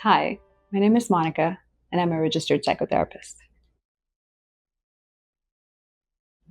Hi, my name is Monica, and I'm a registered psychotherapist.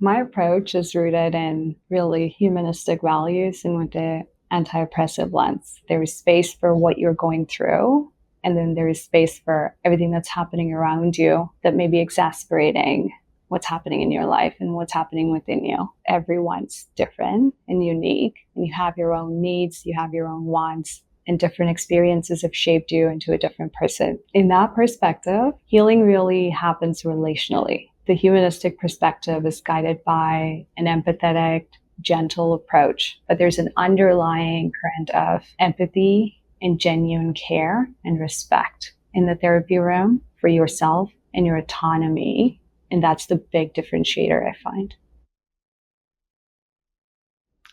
My approach is rooted in really humanistic values and with the anti-oppressive lens. There is space for what you're going through, and then there is space for everything that's happening around you that may be exasperating what's happening in your life and what's happening within you. Everyone's different and unique, and you have your own needs, you have your own wants, and different experiences have shaped you into a different person. In that perspective, healing really happens relationally. The humanistic perspective is guided by an empathetic, gentle approach, but there's an underlying current of empathy and genuine care and respect in the therapy room for yourself and your autonomy. And that's the big differentiator I find.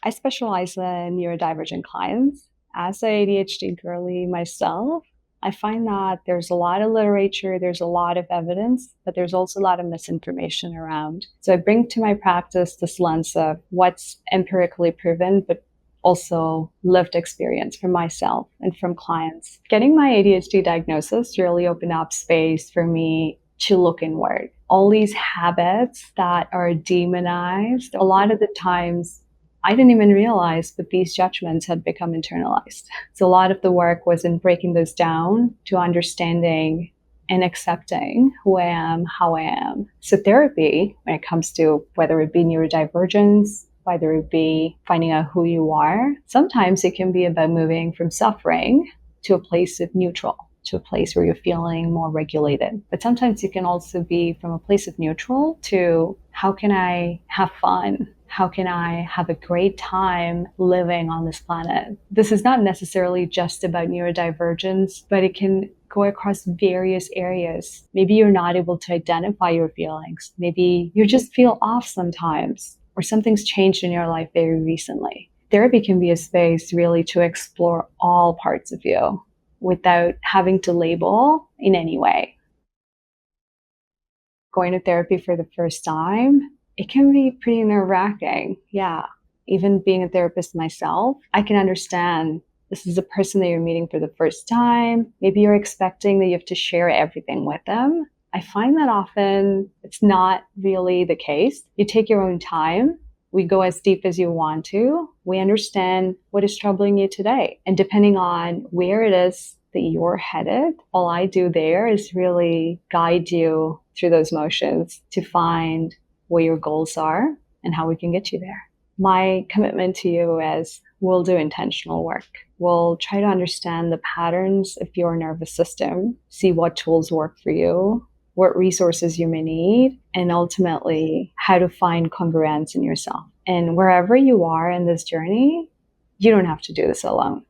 I specialize in neurodivergent clients. As a ADHD girly myself, I find that there's a lot of literature, there's a lot of evidence, but there's also a lot of misinformation around. So I bring to my practice this lens of what's empirically proven, but also lived experience from myself and from clients. Getting my ADHD diagnosis really opened up space for me to look inward. All these habits that are demonized, a lot of the times I didn't even realize that these judgments had become internalized. So a lot of the work was in breaking those down to understanding and accepting who I am, how I am. So therapy, when it comes to whether it be neurodivergence, whether it be finding out who you are, sometimes it can be about moving from suffering to a place of neutral, to a place where you're feeling more regulated. But sometimes it can also be from a place of neutral to how can I have fun? How can I have a great time living on this planet? This is not necessarily just about neurodivergence, but it can go across various areas. Maybe you're not able to identify your feelings. Maybe you just feel off sometimes, or something's changed in your life very recently. Therapy can be a space really to explore all parts of you without having to label in any way. Going to therapy for the first time, it can be pretty nerve-wracking. Yeah. Even being a therapist myself, I can understand this is a person that you're meeting for the first time. Maybe you're expecting that you have to share everything with them. I find that often it's not really the case. You take your own time. We go as deep as you want to. We understand what is troubling you today. And depending on where it is that you're headed, all I do there is really guide you through those motions to find what your goals are and how we can get you there. My commitment to you is we'll do intentional work. We'll try to understand the patterns of your nervous system, see what tools work for you, what resources you may need, and ultimately how to find congruence in yourself. And wherever you are in this journey, you don't have to do this alone.